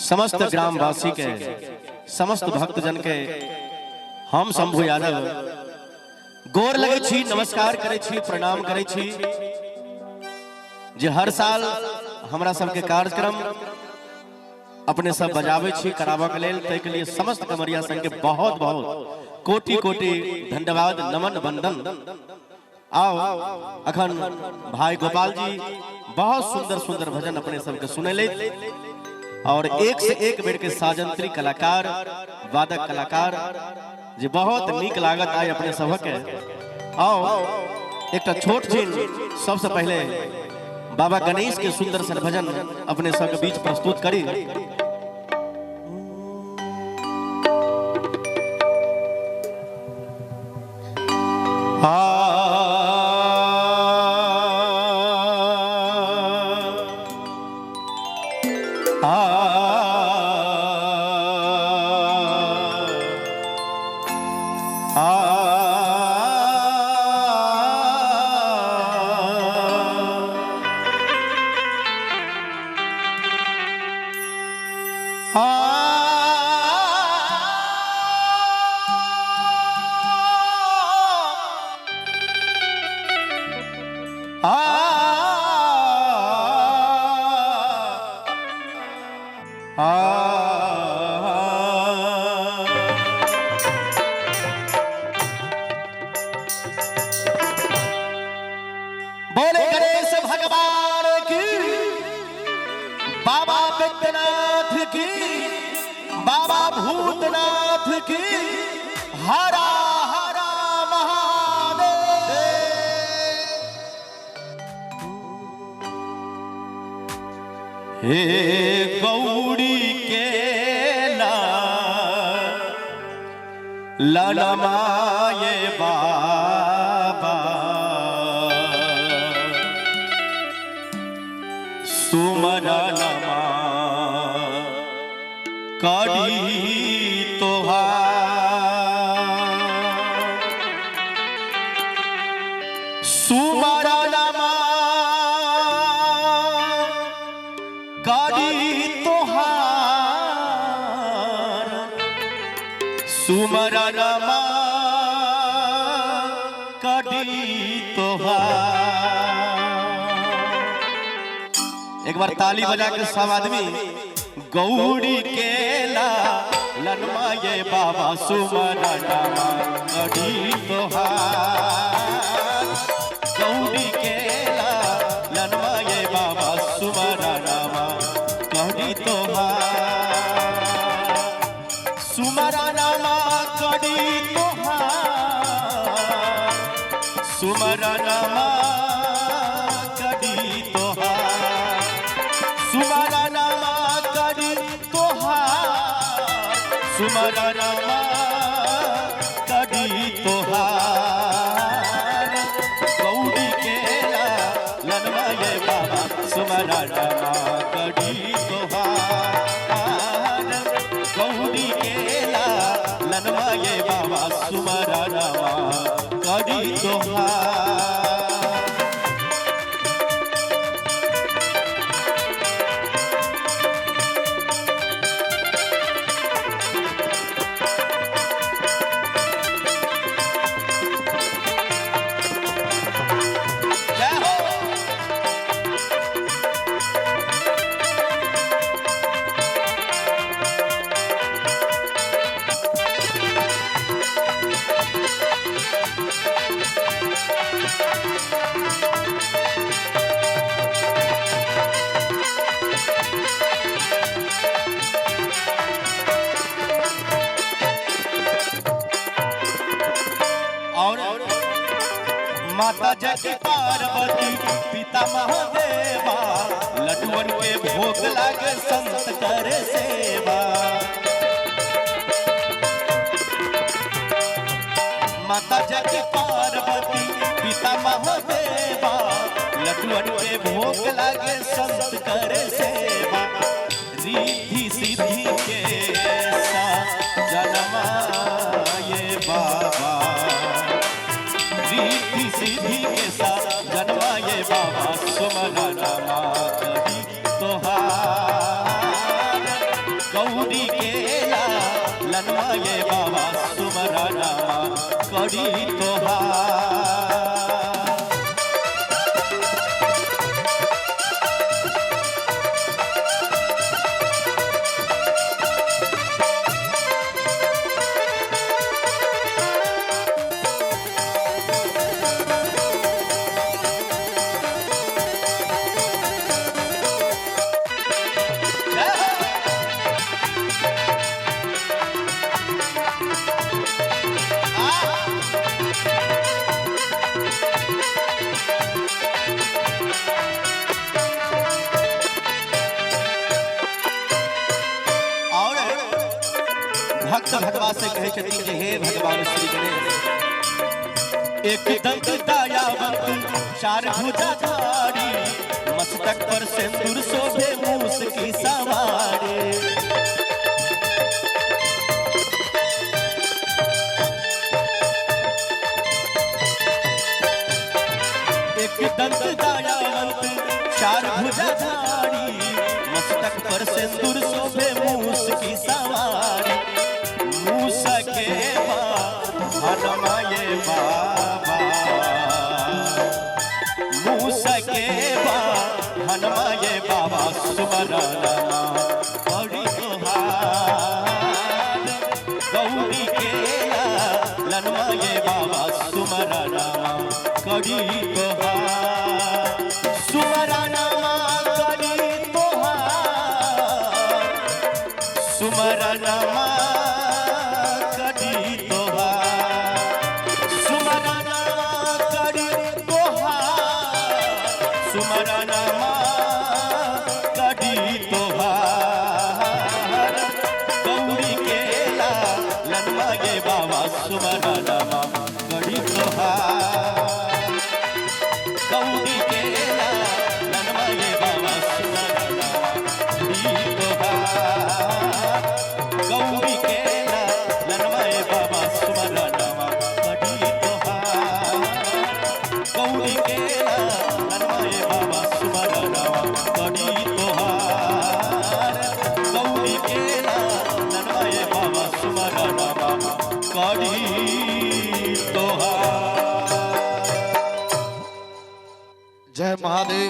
समस्त ग्रामवासी के समस्त भक्तजन के हम शंभु यादव गोर लगे छी, नमस्कार करे छी, प्रणाम करे छी। जे हर साल हमरा सबके कार्यक्रम अपने सब बजावे छी कराबा के लेल, तै के लिए समस्त कमरिया संघ के बहुत बहुत कोटि कोटि धन्यवाद, नमन, वंदन। आओ अखन भाई गोपाल जी बहुत सुंदर सुंदर भजन अपने सबके सुने ले, और एक से एक बेर के साजंत्री कलाकार, वादक कलाकार जे बहुत नीक लागत आए अपने सबके। आओ एक छोट छीन सबसे पहले बाबा गणेश के सुंदर सन भजन अपने सबके बीच प्रस्तुत करी। बोले गणेश भगवान की, बाबा विद्यनाथ की, बाबा भूतनाथ की, हरा हरा महादेव। हे गौड़ी के ललमाए बाबा, सुमरनमा करी तोहार, सुमरनमा करी तोहार, सुमरनमा करी तोहार। एक बार ताली बजा के सब आदमी गौड़ी के लनमा ये बाबा, सुमरनमा करी तोहार, गौड़ी के लनमा ये बाबा, सुमरनमा करी तोहार, सुमरनमा करी तोहार, सुमरनमा करी तोहार, सुमरनमा करी तोहार, सुमरनमा करी तोहार, गौड़ी के लनमा ये बाबा, सुमरनमा करी तोहार, गौड़ी के लनमा ये बाबा, सुमरनमा करी तोहार। माता जगत पार्वती, पिता महादेवा, लड्डुअन के भोग लागे संत करे सेवा। माता जगत पार्वती, पिता महादेवा, लड्डुअन के भोग लागे संत करे सेवा। रिद्धि सिद्धि के जनमा ये बाबा, रिद्धि सिद्धि के साथ जन्माए बाबा, सुमरनमा करी तोहार, गौरी केला लनवा ये बाबा सुमरना करी तोहार। भक्त भगवान से कहे छथिन जे हे भगवान श्री गणेश, एक दंत दयावंत चार भुजाधारी, मस्तक पर सिंदूर शोभे मूस की सवारी। एक दंत दयावंत चार भुजाधारी, मस्तक पर सिंदूर शोभे मूस की सवारी। मूस के हनुमाये बाबा, मूस के हनुमाये बाबा सुमरना करी तोहार। गौरी केला लनवाये बाबा सुमरना करी तोहार। सुमरना करी तोहार, सुमरना सुमरना करी तोहार। गौरी केला लनवा ये बाबा सुमरना करी तोहार। गौरी केला लनवा ये बाबा सुमरना करी तोहार। गौरी केला लनवा ये बाबा सुमरना करी तोहार। गौरी केला बाबा सुमरना करी तोहार। गौरी केला लनवाये बाबा सुमरना करी तोहार। जय महादेव।